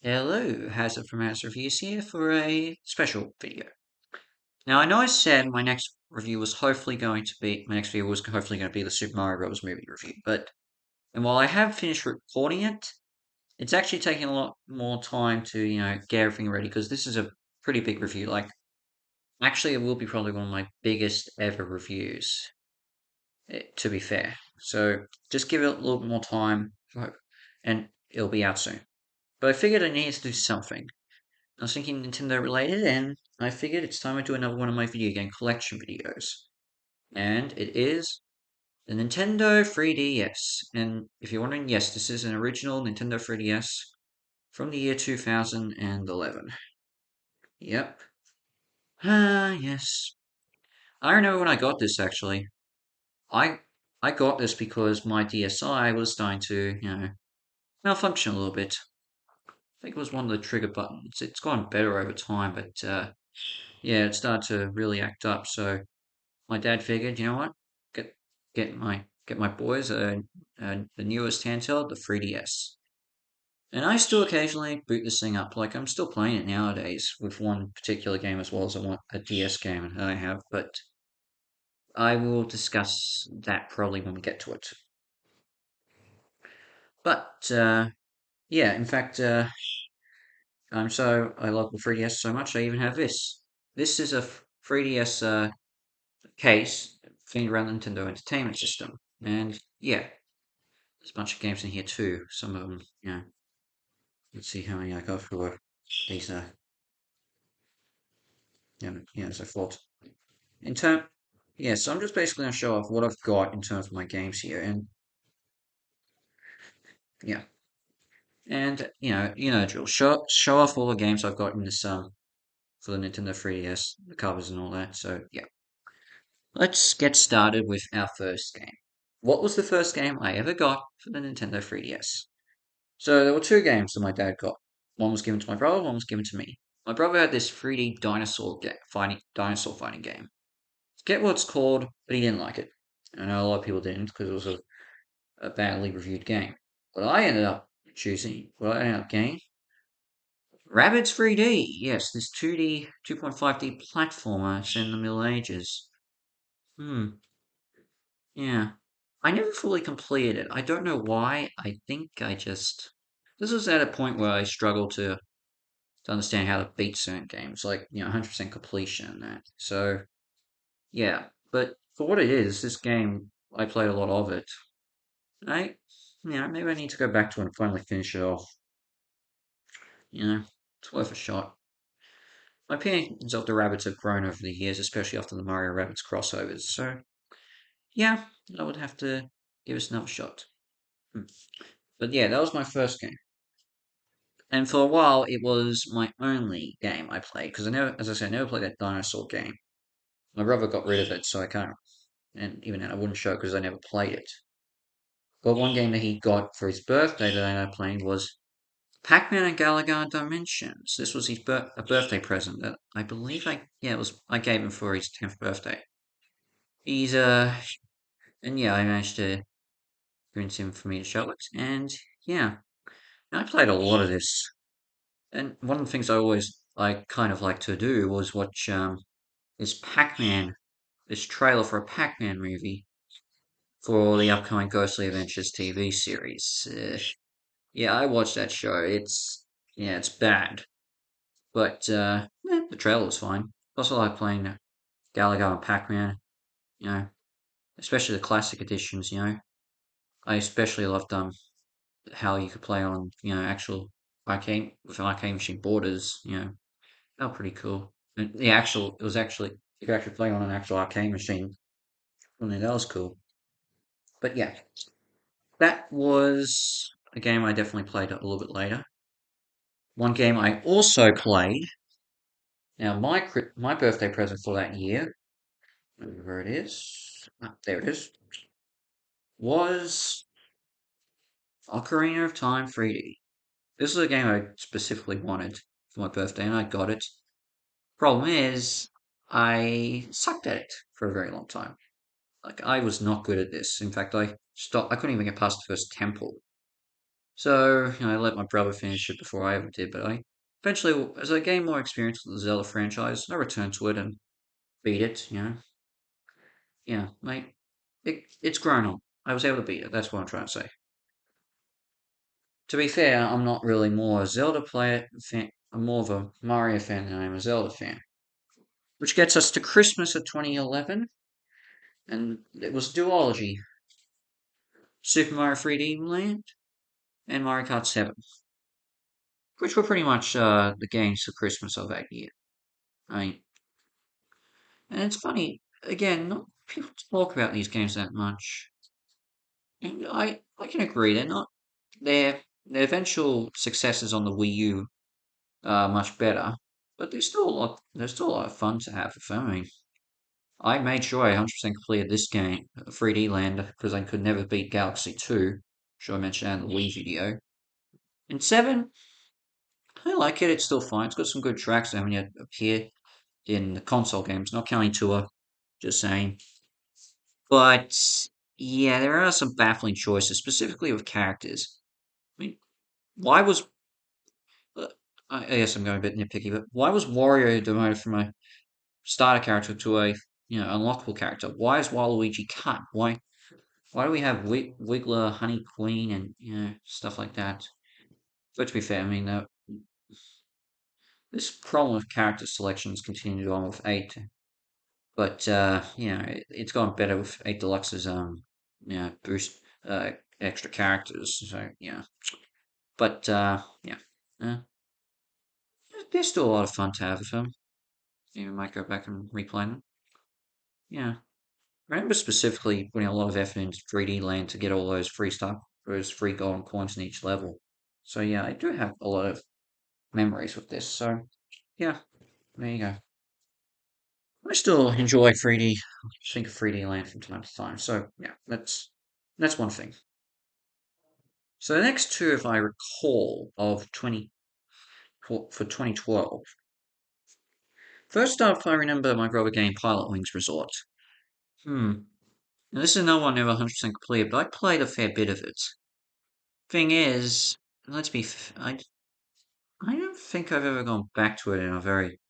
Hello, Hazard from House Reviews here for a special video. Now, I know I said my next video was hopefully going to be the Super Mario Bros. Movie review, and while I have finished recording it, it's actually taking a lot more time to, get everything ready because this is a pretty big review. Actually, it will be probably one of my biggest ever reviews, to be fair. So just give it a little bit more time, and it'll be out soon. But I figured I needed to do something. I was thinking Nintendo related, and I figured it's time I do another one of my video game collection videos. And it is the Nintendo 3DS. And if you're wondering, yes, this is an original Nintendo 3DS from the year 2011. Yep. Ah, yes. I remember when I got this actually. I I got this because my DSi was starting to, malfunction a little bit. I think it was one of the trigger buttons. It's gotten better over time, but yeah, it started to really act up. So my dad figured, you know what, get get my boys the newest handheld, the 3DS. And I still occasionally boot this thing up. Like I'm still playing it nowadays with one particular game as well as a DS game that I have. But I will discuss that probably when we get to it. But yeah, in fact, I love the 3DS so much. I even have this. This is a 3DS case themed around the Nintendo Entertainment System. And yeah, there's a bunch of games in here too. Some of them, let's see how many I got for these, so forth. In term, yeah, so I'm just basically going to show off what I've got in terms of my games here. And yeah, and drill. Show off all the games I've got in this, for the Nintendo 3DS, the covers and all that. So yeah, let's get started with our first game. What was the first game I ever got for the Nintendo 3DS? So there were two games that my dad got. One was given to my brother, one was given to me. My brother had this 3D dinosaur fighting game. Forget what it's called, but he didn't like it. I know a lot of people didn't because it was a badly reviewed game. What I ended up getting, Rabbids 3D. Yes, this 2D, 2.5D platformer set in the Middle Ages. Hmm. Yeah. I never fully completed it. I don't know why. I think I just. This was at a point where I struggled to understand how to beat certain games, like 100% completion and that. So yeah, but for what it is, this game I played a lot of it. I, maybe I need to go back to it and finally finish it off. It's worth a shot. My opinions of the rabbits have grown over the years, especially after the Mario Rabbits crossovers. So yeah, I would have to give us another shot. Hmm. But yeah, that was my first game. And for a while, it was my only game I played because as I said, I never played that dinosaur game. My brother got rid of it, so I can't. And even then, I wouldn't show it because I never played it. But one game that he got for his birthday that I ended up playing was Pac-Man and Galaga Dimensions. This was a birthday present that I believe I gave him for his 10th birthday. He's and yeah, I managed to convince him for me to show it, and yeah, I played a lot of this. And one of the things I kind of like to do was watch this Pac-Man, this trailer for a Pac-Man movie for the upcoming Ghostly Adventures TV series. Yeah, I watched that show. It's bad, but the trailer was fine. Also, I like playing Galaga and Pac-Man. You know, especially the classic editions. I especially loved how you could play on actual arcade machine borders. They were pretty cool. And it was actually you could actually play on an actual arcade machine. I mean, that was cool. But yeah, that was a game I definitely played a little bit later. One game I also played. Now, my birthday present for that year, where it is, there it is, was Ocarina of Time 3D. This is a game I specifically wanted for my birthday, and I got it. Problem is, I sucked at it for a very long time. Like, I was not good at this. In fact, I couldn't even get past the first temple. So, I let my brother finish it before I ever did, but I eventually, as I gained more experience with the Zelda franchise, I returned to it and beat it. Yeah, mate, it's grown on. I was able to beat it, that's what I'm trying to say. To be fair, I'm not really more a Zelda player fan, I'm more of a Mario fan than I am a Zelda fan. Which gets us to Christmas of 2011, and it was duology. Super Mario 3D Land and Mario Kart 7, which were pretty much the games for Christmas of that year. I mean, and it's funny, again, not people talk about these games that much. And I can agree, they're not their eventual successes on the Wii U are much better, but there's still a lot of fun to have with them. I mean, I made sure I 100% completed this game, 3D Land, because I could never beat Galaxy 2, which I mentioned in the Wii video. And 7, I like it, it's still fine. It's got some good tracks that haven't yet appeared in the console games, not counting Tour, just saying. But yeah, there are some baffling choices, specifically with characters. I mean, why was uh, I guess I'm going a bit nitpicky, but why was Wario demoted from a starter character to a unlockable character? Why is Waluigi cut? Why do we have Wiggler, Honey Queen, and stuff like that? But to be fair, I mean this problem with character selections continued on with 8, but it's gone better with 8 Deluxe's boost extra characters. So yeah, but uh, there's still a lot of fun to have with them. You might go back and replay them. Yeah, I remember specifically putting a lot of effort into 3D Land to get all those free golden coins in each level. So yeah, I do have a lot of memories with this. So yeah, there you go. I still enjoy 3D. Think of 3D Land from time to time. So yeah, that's one thing. So the next two, if I recall, of 20 for 2012. First up, I remember my brother getting Pilot Wings Resort. Hmm. Now, this is another one I never 100% completed, but I played a fair bit of it. Thing is, let's be, I don't think I've ever gone back to it in a very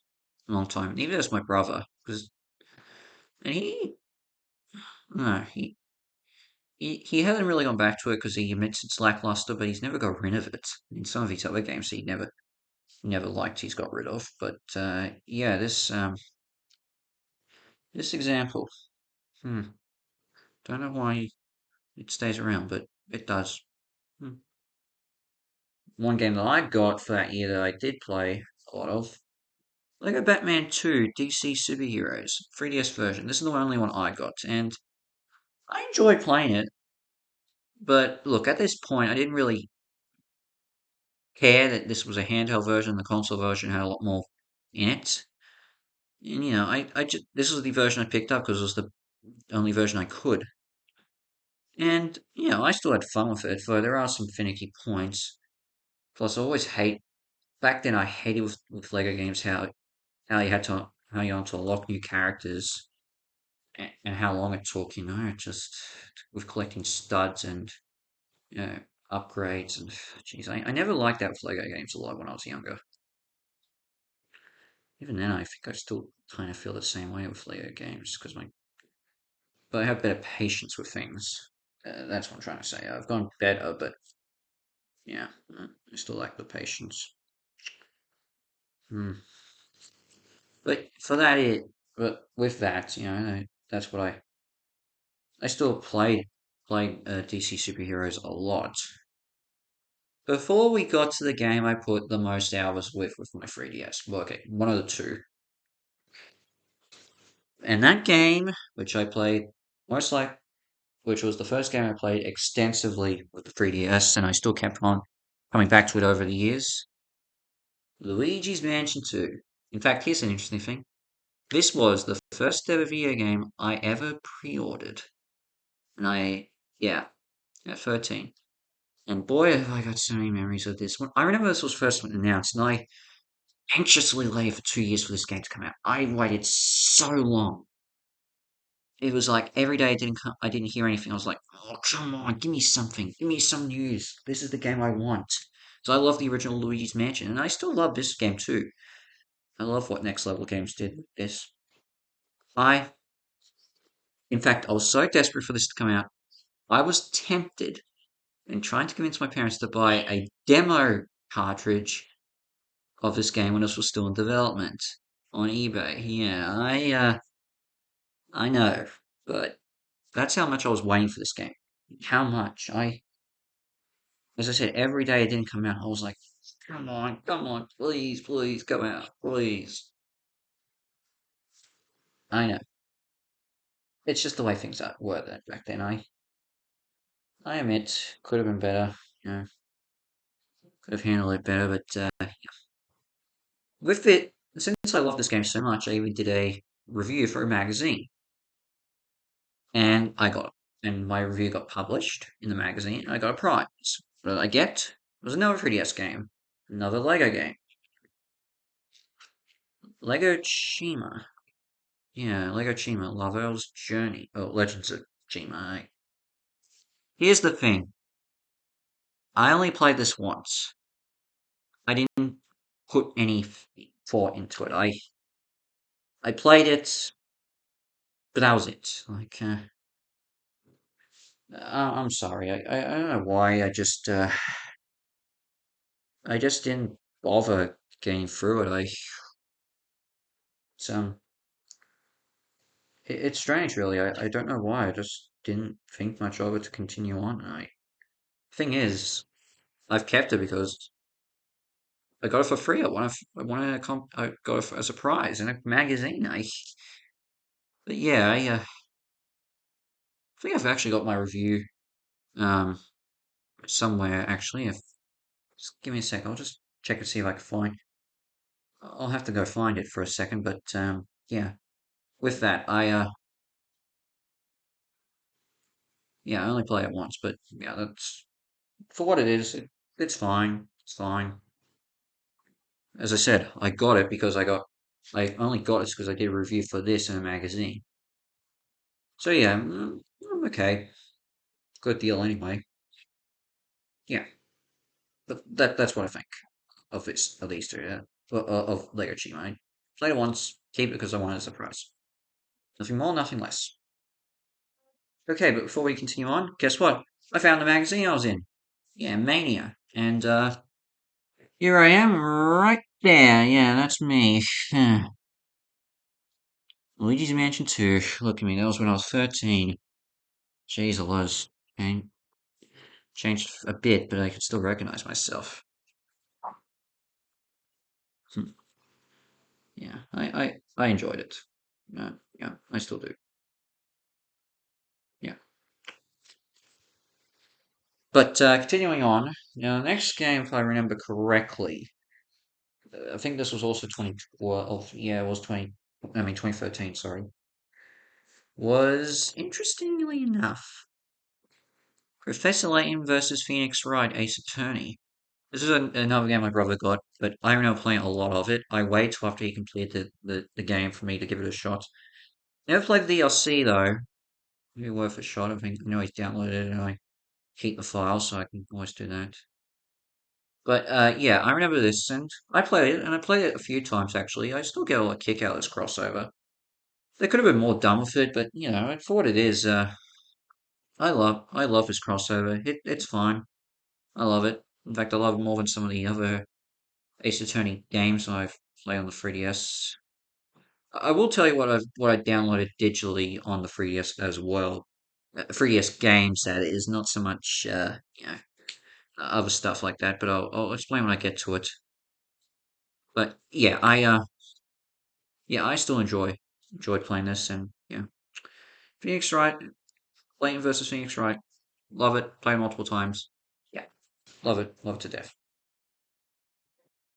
long time. Neither has my brother, because and no, he hasn't really gone back to it because he admits it's lackluster, but he's never got rid of it. In some of his other games, he never liked, he's got rid of. But yeah, this example, hmm, don't know why it stays around, but it does. Hmm. One game that I got for that year that I did play a lot of, Lego Batman 2 DC Superheroes 3DS version. This is the only one I got, and I enjoyed playing it. But look, at this point, I didn't really care that this was a handheld version. The console version had a lot more in it. And I just this was the version I picked up because it was the only version I could. And I still had fun with it. Though there are some finicky points. Plus, I always hate back then. I hated with Lego games how you had to unlock new characters and how long it took. Just with collecting studs and you know, upgrades and jeez, I never liked that with Lego games a lot when I was younger. Even then, I think I still kind of feel the same way with Lego games but I have better patience with things. That's what I'm trying to say. I've gone better, but yeah, I still lack the patience. Hmm. But for that, but with that, that's what I still played DC superheroes a lot. Before we got to the game I put the most hours with my 3DS. Well, okay, one of the two. And that game, which I played most like, which was the first game I played extensively with the 3DS, and I still kept on coming back to it over the years. Luigi's Mansion 2. In fact, here's an interesting thing. This was the first ever video game I ever pre-ordered. And yeah, at 13. And boy, have I got so many memories of this one. I remember this was first announced, and I anxiously waited for 2 years for this game to come out. I waited so long. it was like every day I didn't hear anything. I was like, oh come on, give me something, give me some news. This is the game I want. So I love the original Luigi's Mansion, and I still love this game too. I love what Next Level Games did with this. I, in fact, I was so desperate for this to come out. I was tempted and trying to convince my parents to buy a demo cartridge of this game when this was still in development on eBay. Yeah, I know, but that's how much I was waiting for this game. How much as I said, every day it didn't come out. I was like, come on, please, please, come out, please. I know. It's just the way things were then back then. I admit, could have been better. You know, could have handled it better. But with it, since I love this game so much, I even did a review for a magazine, and I got and my review got published in the magazine. And I got a prize. What did I get? It was another 3DS game, another Lego game, Lego Chima. Yeah, Lego Chima, Lavelle's Journey. Oh, Legends of Chima. Here's the thing. I only played this once. I didn't put any thought into it. I played it, but that was it. I'm sorry. I don't know why. I just didn't bother getting through it. It's um, it's strange, really. I don't know why. I just didn't think much of it to continue on. Thing is, I've kept it because I got it for free. I got it as a prize in a magazine. But yeah, I think I've actually got my review um somewhere actually. If just give me a sec, I'll just check and see if I can find. I'll have to go find it for a second, but yeah. With that, yeah, I only play it once, but yeah, that's for what it is. It's fine. It's fine. As I said, I got it because I only got it because I did a review for this in a magazine. So yeah, I'm okay. Good deal anyway. Yeah, but that's what I think of this of these two. Yeah, of Lego Chima. I played it once, keep it because I wanted a surprise. Nothing more, nothing less. Okay, but before we continue on, guess what? I found the magazine I was in. Yeah, Mania. And here I am right there. Yeah, that's me. Luigi's Mansion 2. Look at me, that was when I was 13. Jeez, I was. And changed a bit, but I could still recognize myself. Hmm. Yeah, I enjoyed it. Yeah, I still do. Yeah. But continuing on, now, the next game, if I remember correctly, I think this was also 2012. Yeah, it was 2013, sorry. Was interestingly enough Professor Layton versus Phoenix Wright Ace Attorney. This is another game my brother got, but I remember playing a lot of it. I waited till after he completed the game for me to give it a shot. Never played the DLC though. Maybe worth a shot. I think I know he's downloaded it and I keep the file so I can always do that. But yeah, I remember this and I played it and I played it a few times actually. I still get a lot of kick out of this crossover. They could have been more done with it, but you know, for what it is, I love this crossover. It's fine. I love it. In fact, I love it more than some of the other Ace Attorney games I've played on the 3DS. I will tell you what I downloaded digitally on the 3DS as well. 3DS games that is not so much other stuff like that, but I'll explain when I get to it. But yeah, I still enjoyed playing this and yeah. Phoenix Wright, Layton versus Phoenix Wright. Love it. Played multiple times. Yeah. Love it to death.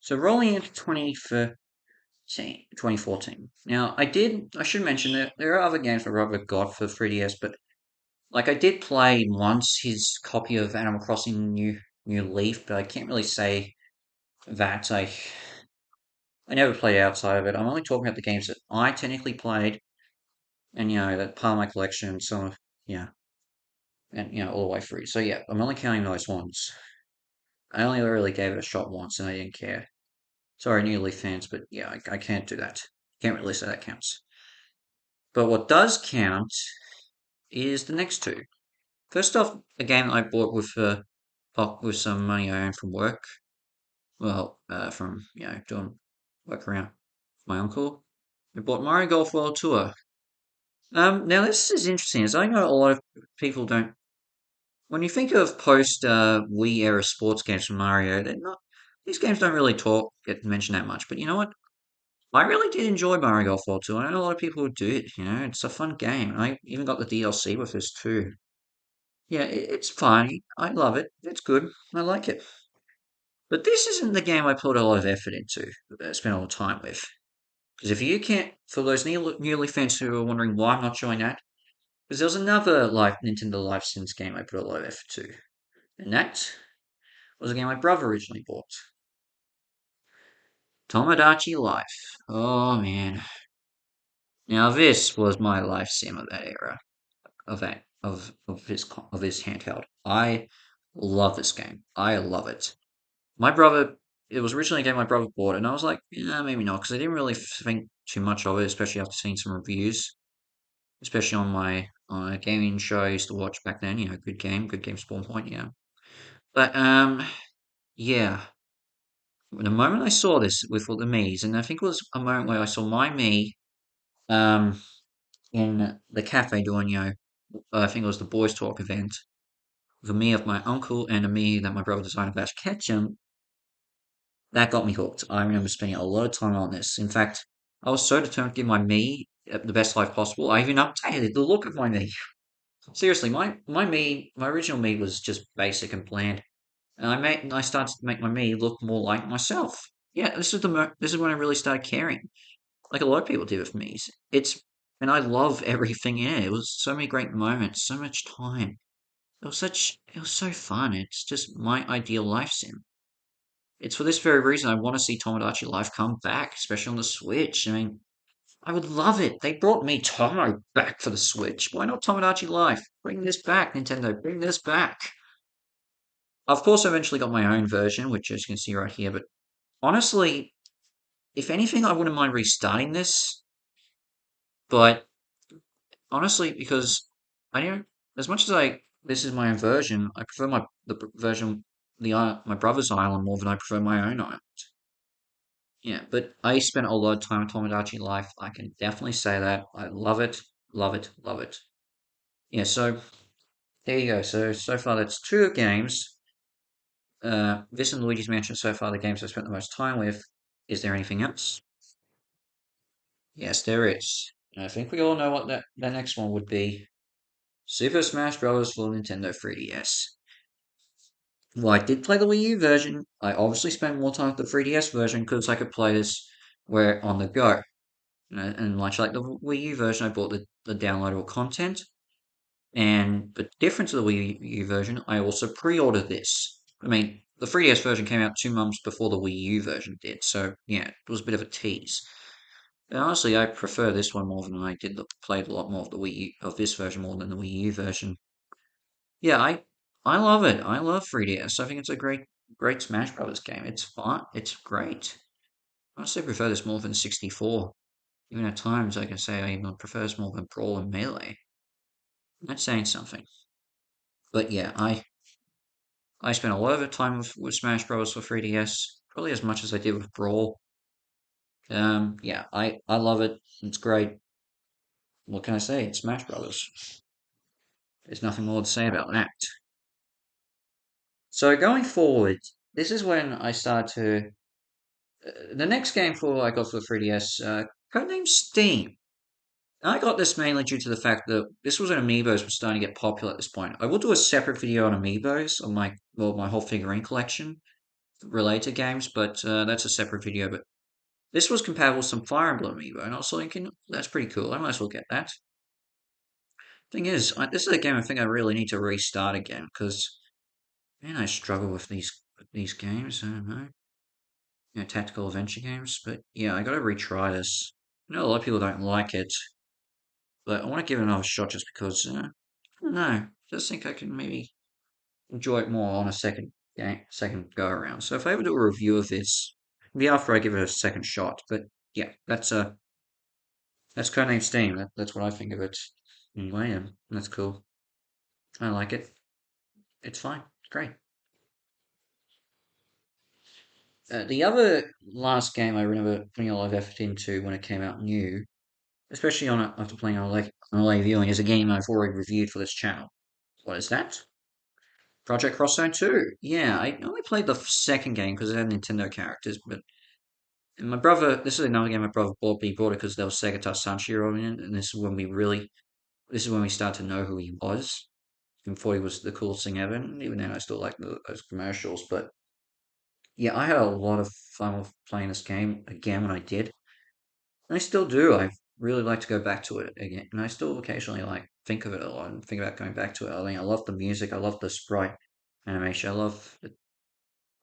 So rolling into 2014. Now, I should mention that there are other games that Robert got for 3DS, but like I did play once his copy of Animal Crossing New Leaf, but I can't really say that I. I, never played outside of it. I'm only talking about the games that I technically played. and that part of my collection, some of yeah, and all the way through. So yeah, I'm only counting those ones. I only really gave it a shot once, and I didn't care. Sorry, newly fans, but yeah, I can't do that. Can't really say that counts. But what does count is the next two. First off, a game I bought with some money I earned from work. Well, from doing work around my uncle. We bought Mario Golf World Tour. Now this is interesting, as I know a lot of people don't. When you think of post Wii era sports games from Mario, they're not. These games don't really get mentioned that much. But you know what? I really did enjoy Mario Golf World Tour. I know a lot of people who did. It's a fun game. I even got the DLC with this too. Yeah, it's fun. I love it. It's good. I like it. But this isn't the game I put a lot of effort into, spent a lot of time with. Because if you can't, for those newly fans who are wondering why I'm not showing that, because there was another Nintendo Live Sims game I put a lot of effort to, and that was a game my brother originally bought. Tomodachi Life. Oh man. Now this was my life sim of that era, of his handheld. I love this game. I love it. My brother, it was originally a game my brother bought, and I was like, yeah, maybe not, because I didn't really think too much of it, especially after seeing some reviews, especially on my gaming show I used to watch back then. Good game, Spawn Point, yeah. But yeah, the moment I saw this with all the Mii's, and I think it was a moment where I saw my Mii um in the cafe doing, I think it was the Boys Talk event, the Mii of my uncle and a Mii that my brother designed about Ketchum. That got me hooked. I remember spending a lot of time on this. In fact, I was so determined to give my Mii the best life possible. I even updated the look of my Mii. Seriously, my Mii, my original Mii was just basic and bland, and I started to make my Mii look more like myself. Yeah, this is when I really started caring, like a lot of people did with Mii's. And I love everything in it. It was so many great moments, so much time. It was so fun. It's just my ideal life sim. It's for this very reason I want to see Tomodachi Life come back, especially on the Switch. I mean, I would love it. They brought me Tomo back for the Switch. Why not Tomodachi Life? Bring this back, Nintendo. Bring this back. Of course, I eventually got my own version, which as you can see right here. But honestly, if anything, I wouldn't mind restarting this. But honestly, because I don't, as much as this is my own version, I prefer my brother's island more than I prefer my own island. Yeah, but I spent a lot of time on Tomodachi Life. I can definitely say that. I love it, love it, love it. Yeah, so there you go. So far that's two games. This and Luigi's Mansion so far the games I spent the most time with. Is there anything else? Yes, there is. And I think we all know what that next one would be. Super Smash Bros. For Nintendo 3DS. Well, I did play the Wii U version. I obviously spent more time with the 3DS version because I could play this where on the go. And much like the Wii U version, I bought the downloadable content. But different to the Wii U version, I also pre-ordered this. I mean, the 3DS version came out 2 months before the Wii U version did, so yeah, it was a bit of a tease. But honestly, I prefer this one more than I did played a lot more of the Wii U, of this version more than the Wii U version. Yeah, I love it. I love 3DS. I think it's a great Smash Brothers game. It's fun. It's great. I honestly prefer this more than 64. Even at times, I can say I even prefer this more than Brawl and Melee. That's saying something. But yeah, I spent a lot of time with Smash Bros. For 3DS, probably as much as I did with Brawl. Yeah, I love it. It's great. What can I say? It's Smash Bros. There's nothing more to say about that. So going forward, this is when I start to. The next game for I got for the 3DS, codename Steam. I got this mainly due to the fact that this was when amiibos were starting to get popular at this point. I will do a separate video on amiibos on my whole figurine collection related to games, but that's a separate video. But this was compatible with some Fire Emblem amiibo, and I was thinking that's pretty cool. I might as well get that. Thing is, this is a game I think I really need to restart again because man, I struggle with these games. I don't know, tactical adventure games. But yeah, I got to retry this. I know a lot of people don't like it. but I want to give it another shot just because I don't know. I just think I can maybe enjoy it more on a second go around. So if I ever do a review of this, maybe after I give it a second shot. But yeah, that's Codename Steam. That's what I think of it anyway, and that's cool. I like it. It's fine. It's great. The other last game I remember putting a lot of effort into when it came out new, especially after playing on a live viewing, is a game I've already reviewed for this channel. What is that? Project Cross Zone 2. Yeah, I only played the second game because it had Nintendo characters, but my brother, this is another game my brother bought me. He bought it because there was Sega Sanshiro in it, and this is when we started to know who he was. And thought he was the coolest thing ever. And even then, I still like those commercials. But yeah, I had a lot of fun with playing this game again when I did. And I still do. I really like to go back to it again. And I still occasionally like think of it a lot and think about going back to it. I mean, I love the music. I love the sprite animation. I love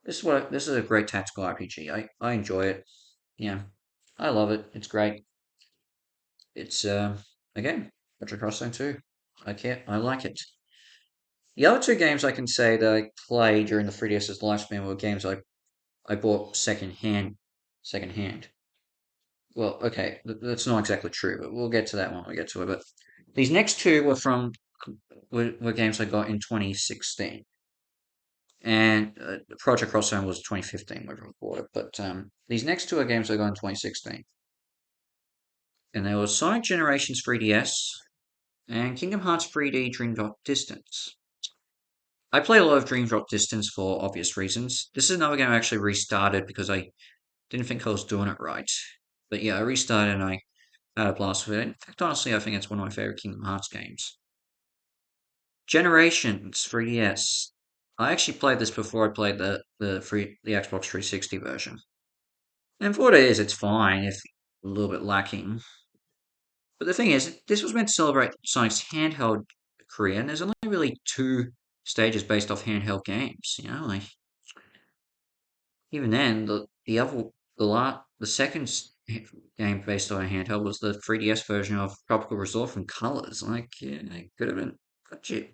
this is a great tactical RPG. I enjoy it. Yeah, I love it. It's great. It's again, Metro Cross Zone 2. I like it. The other two games I can say that I played during the 3DS's lifespan were games I bought second hand. Well, okay, that's not exactly true, but we'll get to that when we get to it. But these next two were games I got in 2016, and Project Cross Zone was 2015 when I bought it. But these next two are games I got in 2016, and they were Sonic Generations 3DS and Kingdom Hearts 3D Dream Drop Distance. I play a lot of Dream Drop Distance for obvious reasons. This is another game I actually restarted because I didn't think I was doing it right. But yeah, I restarted and I had a blast with it. In fact, honestly, I think it's one of my favorite Kingdom Hearts games. Generations 3DS. I actually played this before I played the Xbox 360 version. And for what it is, it's fine if a little bit lacking. But the thing is, this was meant to celebrate Sonic's handheld career, and there's only really two stages based off handheld games. You know, like even then, the second game based on a handheld was the 3DS version of Tropical Resort from Colors. Like, yeah, it could have been. But you,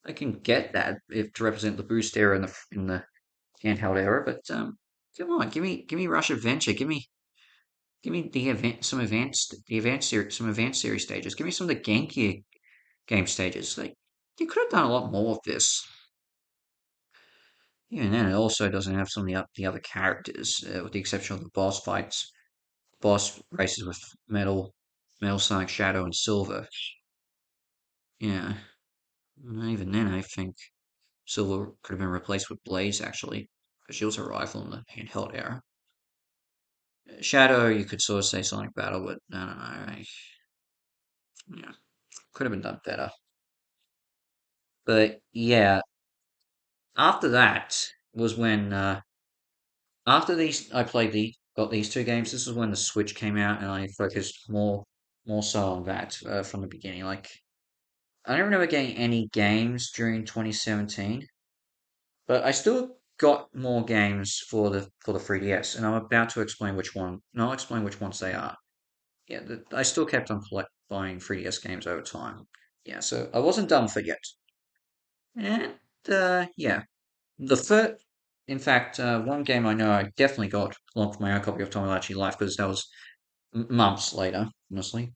I can get that if to represent the boost era in the handheld era. But come on, give me Rush Adventure. Give me some advanced series stages. Give me some of the Game Gear game stages. Like, you could have done a lot more with this. Yeah, and then it also doesn't have some of the other characters, with the exception of the boss fights. Boss races with Metal Sonic, Shadow, and Silver. Yeah, and even then, I think Silver could have been replaced with Blaze actually, because she was a rival in the handheld era. Shadow, you could sort of say Sonic Battle, but I don't know. Yeah, could have been done better. But yeah, after that was when after these I played got these two games. This is when the Switch came out, and I focused more so on that from the beginning. Like I don't remember getting any games during 2017, but I still got more games for the 3DS, and I'm about to explain which one. And I'll explain which ones they are. Yeah, I still kept on buying 3DS games over time. Yeah, so I wasn't done for yet. And yeah, the first, in fact, one game I know I definitely got along with my own copy of Tomodachi Life because that was months later, honestly.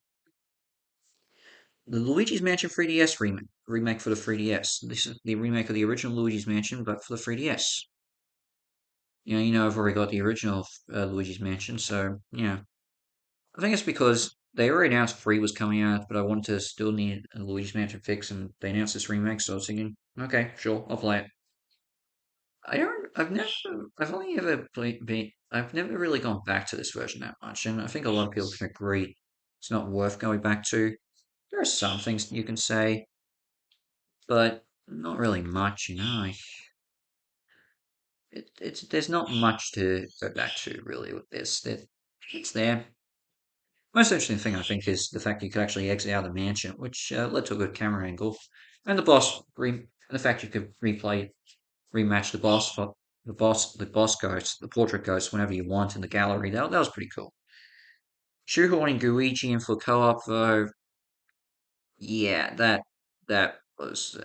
The Luigi's Mansion 3DS remake for the 3DS. This is the remake of the original Luigi's Mansion, but for the 3DS. I've already got the original Luigi's Mansion, so yeah. I think it's because they already announced 3 was coming out, but I wanted to still need a Luigi's Mansion fix, and they announced this remake, so I was thinking, okay, sure, I'll play it. I've only ever I've never really gone back to this version that much, and I think a lot of people can agree it's not worth going back to. There are some things you can say, but not really much. There's not much to go back to really with this. It's there. Most interesting thing I think is the fact you could actually exit out of the mansion, which led to a good camera angle, and and the fact you could rematch the boss ghost, the portrait ghost whenever you want in the gallery. That was pretty cool. Shoehorning Guichi in for co-op though, yeah, that was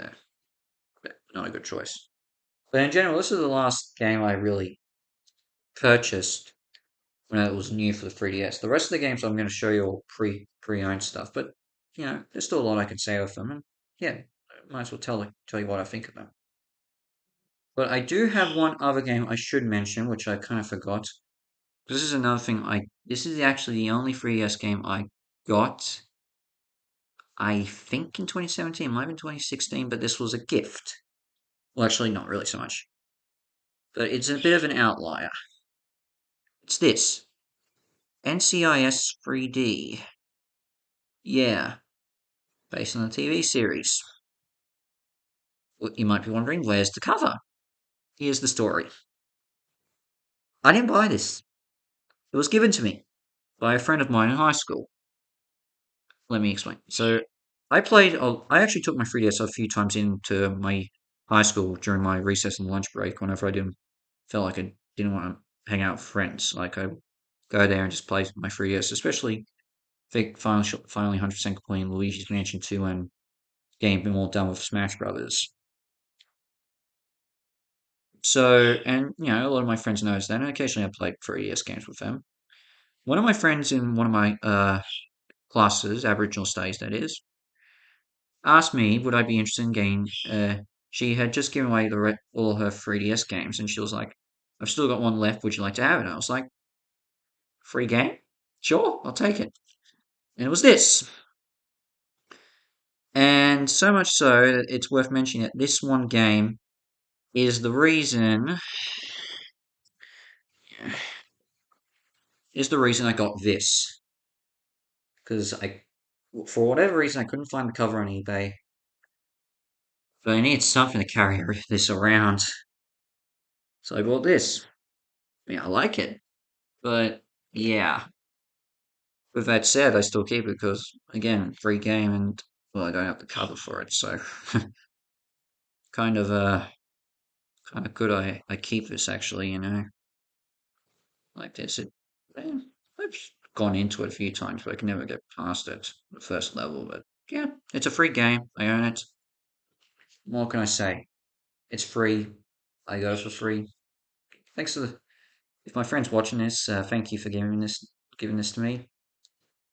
not a good choice. But in general, this is the last game I really purchased when it was new for the 3DS. The rest of the games I'm going to show you all pre-owned stuff, but there's still a lot I can say of them, and yeah, I might as well tell you what I think of them. But I do have one other game I should mention, which I kind of forgot. This is another thing this is actually the only 3DS game I got, I think in 2017, might have been 2016, but this was a gift. Well, actually, not really so much. But it's a bit of an outlier. It's this NCIS 3D. Yeah, based on the TV series. Well, you might be wondering, where's the cover? Here's the story. I didn't buy this. It was given to me by a friend of mine in high school. Let me explain. So, I actually took my 3DS a few times into my high school during my recess and lunch break whenever I didn't felt like I didn't want to hang out with friends. Like, I go there and just play my 3DS, especially finally 100% completing Luigi's Mansion 2 and getting more done with Smash Brothers. So, and a lot of my friends noticed that, and occasionally I played 3DS games with them. One of my friends in one of my classes, Aboriginal Studies that is, asked me would I be interested in getting. She had just given away all her 3DS games, and she was like, "I've still got one left. Would you like to have it?" And I was like, "Free game? Sure, I'll take it." And it was this, and so much so that it's worth mentioning that this one game is the reason I got this because for whatever reason, I couldn't find the cover on eBay, but I needed something to carry this around, so I bought this. I like it, but yeah. With that said, I still keep it because, again, free game and, well, I don't have the cover for it, so kind of, kind of good I keep this actually, like this. I've gone into it a few times, but I can never get past it, the first level, but yeah, it's a free game. I own it. What can I say? It's free. I got it for free. Thanks to if my friend's watching this, thank you for giving this to me.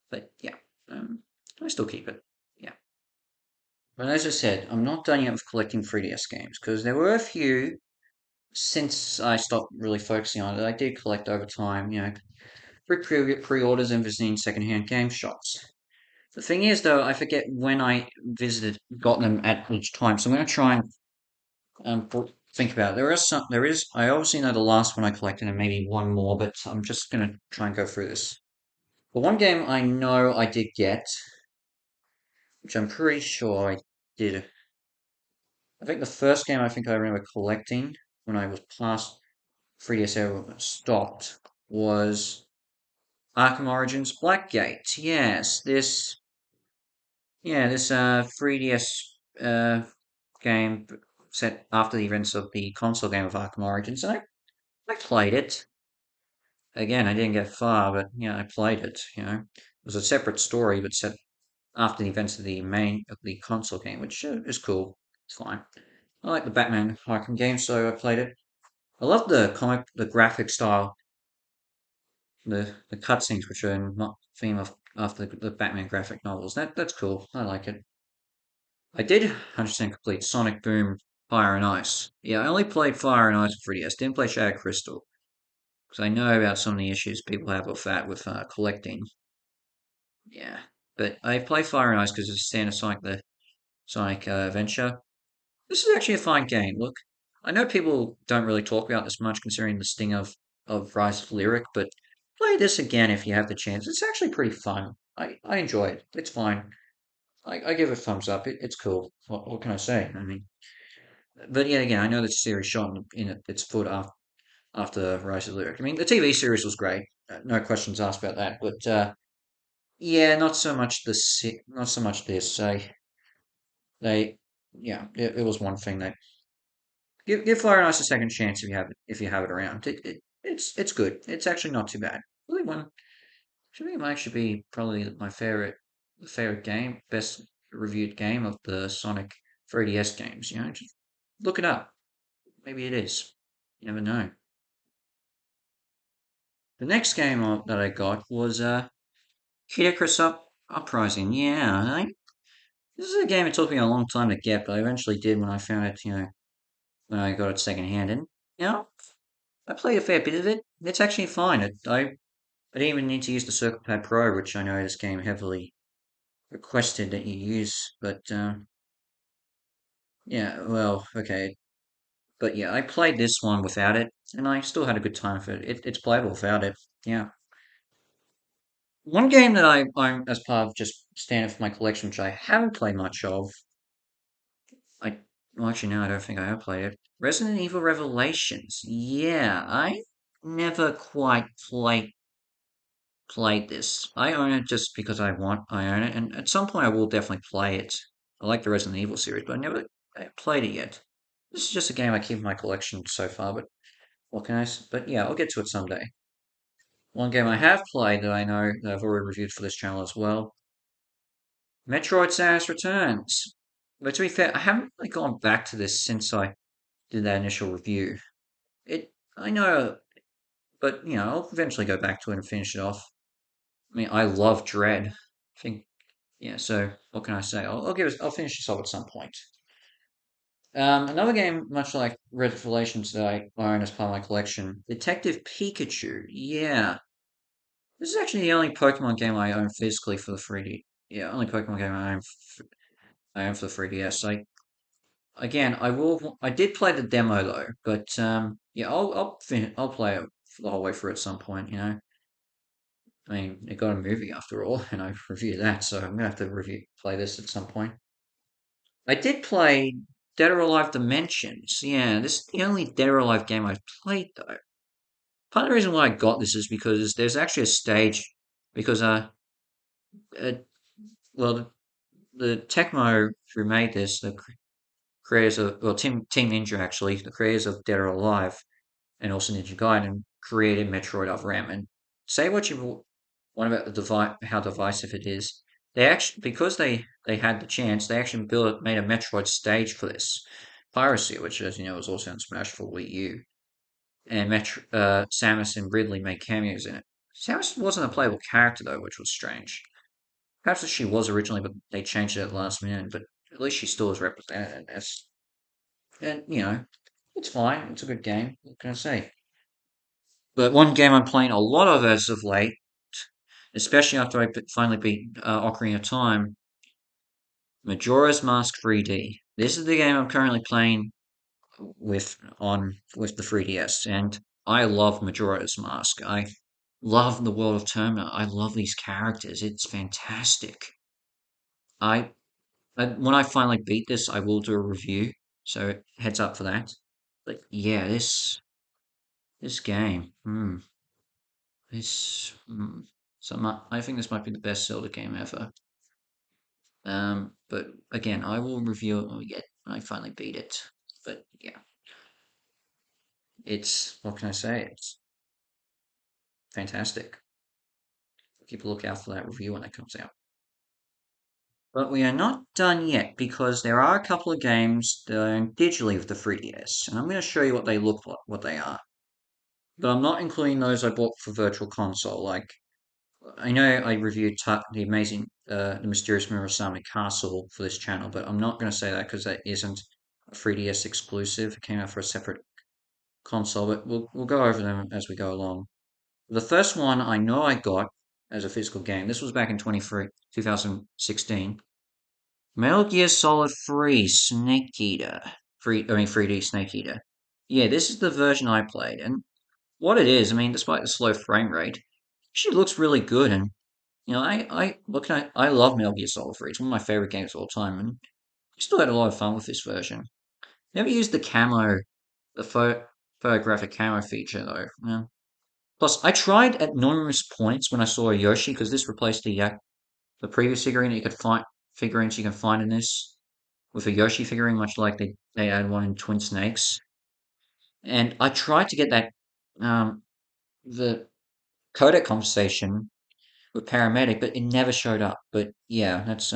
But yeah, um, I still keep it. Yeah. But as I said, I'm not done yet with collecting 3DS games because there were a few since I stopped really focusing on it. I did collect over time, pre-orders and visiting secondhand game shops. The thing is, though, I forget when I got them at each time. So I'm going to try and think about it. There is. I obviously know the last one I collected and maybe one more, but I'm just going to try and go through this. The one game I know I did get, which I'm pretty sure I did. I think the first game I think I remember collecting when I was past 3DS ever stopped was Arkham Origins Blackgate. Yes, this 3DS game set after the events of the console game of Arkham Origins. And I played it. Again, I didn't get far, but I played it. It was a separate story, but set after the events of the console game, which is cool. It's fine. I like the Batman Arkham game, so I played it. I love the graphic style, the cutscenes, which are not theme of after the Batman graphic novels. That's cool. I like it. I did 100% complete Sonic Boom Fire and Ice. Yeah, I only played Fire and Ice for 3DS. Didn't play Shadow Crystal because I know about some of the issues people have with that with collecting. Yeah, but I play Fire and Ice because it's standard Sonic Adventure. This is actually a fine game. Look, I know people don't really talk about this much considering the sting of Rise of Lyric, but play this again if you have the chance. It's actually pretty fun. I enjoy it. It's fine. I give it a thumbs up. It's cool. What can I say? I mean, but yet again, I know the series shot in its foot after Rise of Lyric. I mean, the TV series was great. No questions asked about that. But yeah, not so much not so much this. They, yeah, it was one thing that give Fire and Ice a second chance if you have it around. It's good. It's actually not too bad. Really one. I think it might actually be probably my favorite game. Best. reviewed game of the Sonic 3DS games. Just look it up. Maybe it is. You never know. The next game that I got was Kid Icarus Uprising. Yeah, this is a game it took me a long time to get, but I eventually did when I found it. When I got it secondhand, and you know, I played a fair bit of it. It's actually fine. I didn't even need to use the Circle Pad Pro, which I know this game heavily requested that you use. But yeah, well, okay. But yeah, I played this one without it, and I still had a good time with it. It's playable without it. Yeah. One game that I'm as part of just standard for my collection, which I haven't played much of. I well, actually, no, I don't think I have played it. Resident Evil Revelations. Yeah, I never quite played this. I own it just because I own it, and at some point I will definitely play it. I like the Resident Evil series, but I never played it yet. This is just a game I keep in my collection so far, but what can But yeah, I'll get to it someday. One game I have played that I know that I've already reviewed for this channel as well, Metroid Samus Returns. But to be fair, I haven't really gone back to this since I did that initial review. I know, but I'll eventually go back to it and finish it off. I mean, I love Dread. I think Yeah, so what can I say? I'll finish this off at some point. Another game, much like Revelations that I own as part of my collection, Detective Pikachu. Yeah, this is actually the only Pokemon game I own physically for the 3D. Yeah, only Pokemon game I own for the 3DS. Again, I did play the demo though, but yeah, I'll play it the whole way through at some point. I mean, it got a movie after all, and I reviewed that, so I'm gonna have to play this at some point. I did play Dead or Alive Dimensions. Yeah, this is the only Dead or Alive game I've played though. Part of the reason why I got this is because there's actually a stage because uh well the Tecmo who made this, the creators of Team Ninja actually, the creators of Dead or Alive and also Ninja Gaiden created Metroid Other M. And say what you want about the how divisive it is. They actually, because they had the chance, they actually made a Metroid stage for this Piracy, which, as you know, was also in Smash for Wii U. And Samus and Ridley made cameos in it. Samus wasn't a playable character though, which was strange. Perhaps she was originally, but they changed it at the last minute. But at least she still is represented in this. And it's fine. It's a good game. What can I say? But one game I'm playing a lot of as of late, especially after I finally beat Ocarina of Time, Majora's Mask 3D. This is the game I'm currently playing with the 3DS, and I love Majora's Mask. I love the world of Termina. I love these characters. It's fantastic. I, when I finally beat this, I will do a review. So heads up for that. But yeah, this game. This, I think this might be the best Zelda game ever. But again, I will review it when I finally beat it. But yeah, what can I say? It's fantastic. Keep a lookout for that review when it comes out. But we are not done yet because there are a couple of games that are digitally with the 3DS, and I'm going to show you what they look like, what they are. But I'm not including those I bought for Virtual Console, like I know I reviewed the Mysterious Murasame Castle for this channel, but I'm not going to say that because that isn't a 3DS exclusive. It came out for a separate console, but we'll go over them as we go along. The first one I know I got as a physical game. This was back in 2016. Metal Gear Solid 3 Snake Eater. 3D Snake Eater. Yeah, this is the version I played, and what it is, I mean, despite the slow frame rate, she looks really good, and I love Metal Gear Solid 3. It's one of my favorite games of all time, and I still had a lot of fun with this version. Never used the photographic camo feature though. Yeah. Plus, I tried at numerous points when I saw a Yoshi because this replaced the previous figurine that you could find figurines you can find in this with a Yoshi figurine, much like they had one in Twin Snakes. And I tried to get that the codec conversation with paramedic, but it never showed up. But yeah, that's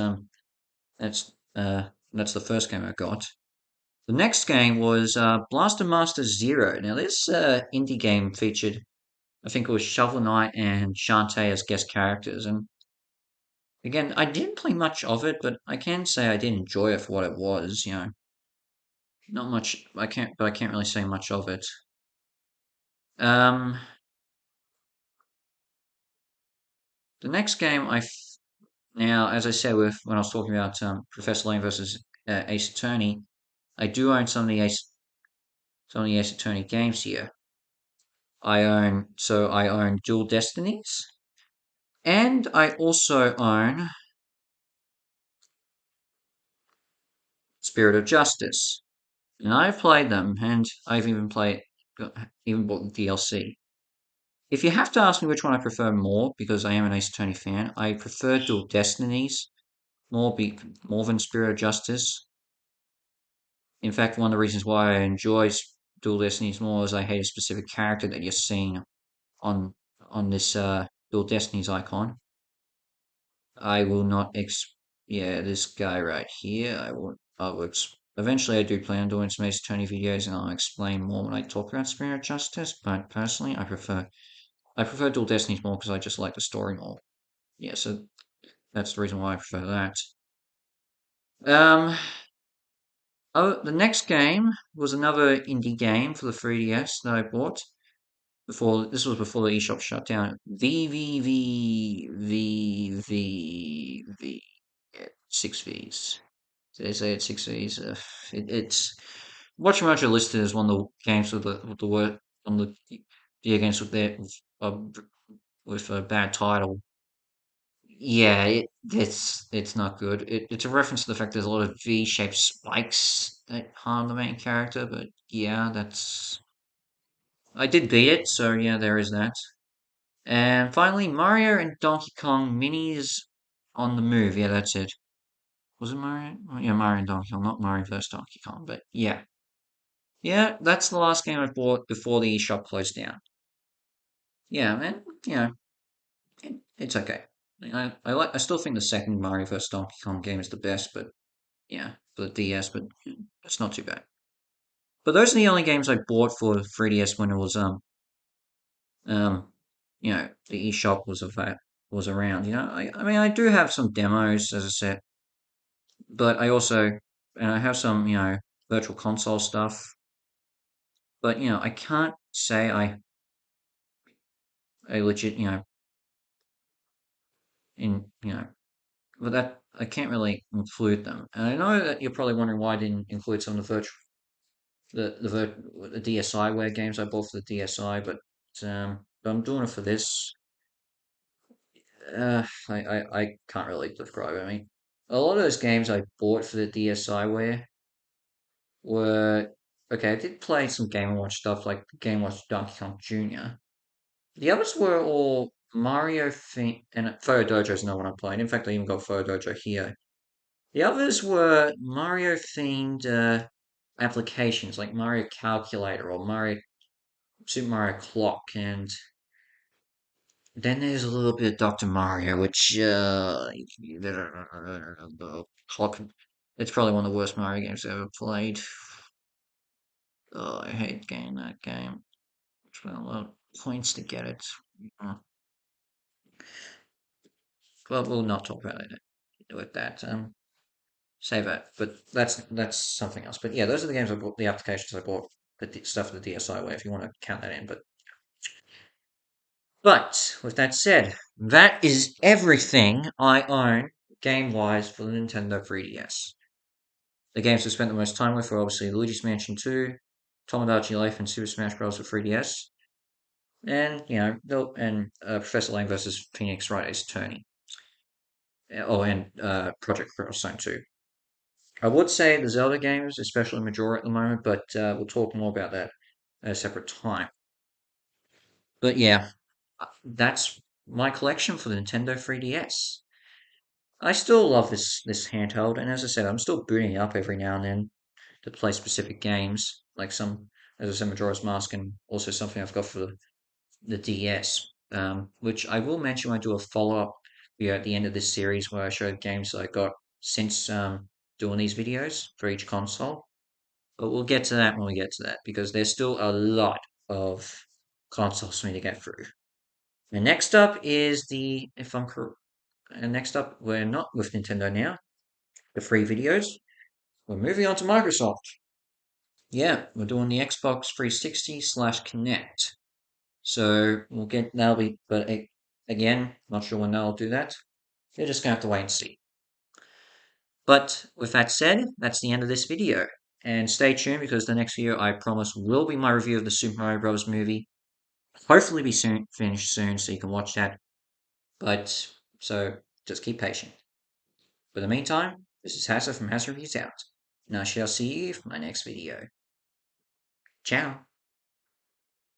That's that's the first game I got. The next game was Blaster Master Zero. Now this indie game featured, I think it was Shovel Knight and Shantae as guest characters, and again, I didn't play much of it, but I can say I did enjoy it for what it was. Not much. I can't really say much of it. Um, the next game now, as I said with when I was talking about Professor Layton versus Ace Attorney, I do own some of the Ace Attorney games here. I own Dual Destinies, and I also own Spirit of Justice. And I've played them, and I've even bought the DLC. If you have to ask me which one I prefer more, because I am an Ace Attorney fan, I prefer Dual Destinies more than Spirit of Justice. In fact, one of the reasons why I enjoy Dual Destinies more is I hate a specific character that you're seeing on this Dual Destinies icon. I will not yeah, this guy right here. Eventually I do plan on doing some Ace Attorney videos and I'll explain more when I talk about Spirit of Justice, but personally I prefer Dual Destinies more because I just like the story more. Yeah, so that's the reason why I prefer that. Um Oh, the next game was another indie game for the 3DS that I bought before. This was before the eShop shut down. VVVVVV. Yeah, six V's. Did I say it six V's? It's Watch Mojo listed as one of the games with the word on the video games uh, with a bad title. Yeah, it's not good. It's a reference to the fact there's a lot of V-shaped spikes that harm the main character, but yeah, that's I did beat it, so yeah, there is that. And finally, Mario and Donkey Kong minis on the move. Yeah, that's it. Was it Mario? Oh, yeah, Mario and Donkey Kong, not Mario vs. Donkey Kong, but yeah. Yeah, that's the last game I bought before the eShop closed down. Yeah, man, it's okay. I still think the second Mario vs. Donkey Kong game is the best, but yeah, for the DS, but it's not too bad. But those are the only games I bought for 3DS when it was um the eShop was around. I mean I do have some demos as I said, but I have some virtual console stuff. But I can't say I legit in but that I can't really include them. And I know that you're probably wondering why I didn't include some of the virtual the DSiWare games I bought for the DSi, but I'm doing it for this. I can't really describe it. I mean, a lot of those games I bought for the DSiWare were okay. I did play some Game and Watch stuff like Game Watch Donkey Kong Jr. The others were all Mario theme and Photo Dojo is not one I played. In fact, I even got Photo Dojo here. The others were Mario themed applications like Mario Calculator or Mario Super Mario Clock, and then there's a little bit of Dr. Mario, which the clock. It's probably one of the worst Mario games I've ever played. Oh, I hate getting that game. Spent a lot of points to get it. Uh, But we'll not talk about it with that. Save that. But that's something else. But yeah, those are the games I bought. The applications I bought. Stuff for the DSi way, if you want to count that in. But with that said, that is everything I own game wise for the Nintendo 3DS. The games I spent the most time with were obviously Luigi's Mansion 2, Tomodachi Life, and Super Smash Bros. For 3DS, and Professor Layton versus Phoenix Wright Ace Attorney. Oh, and Project Cross Zone 2. I would say the Zelda games, especially Majora at the moment, but we'll talk more about that at a separate time. But yeah, that's my collection for the Nintendo 3DS. I still love this handheld, and as I said, I'm still booting it up every now and then to play specific games, like as I said, Majora's Mask, and also something I've got for the DS, which I will mention when I do a follow up video at the end of this series where I show games that I got since doing these videos for each console. But we'll get to that when we get to that because there's still a lot of consoles for me to get through. And next up is the, if I'm correct, and next up, we're not with Nintendo now, the free videos. We're moving on to Microsoft. Yeah, we're doing the Xbox 360 slash Kinect. So we'll get, that'll be, but again, not sure when they'll do that. You're just gonna have to wait and see. But with that said, that's the end of this video. And stay tuned because the next video I promise will be my review of the Super Mario Bros. Movie. Hopefully be soon finished soon so you can watch that. But so just keep patient. For the meantime, this is Hazza from Hazza Reviews out, and I shall see you for my next video. Ciao!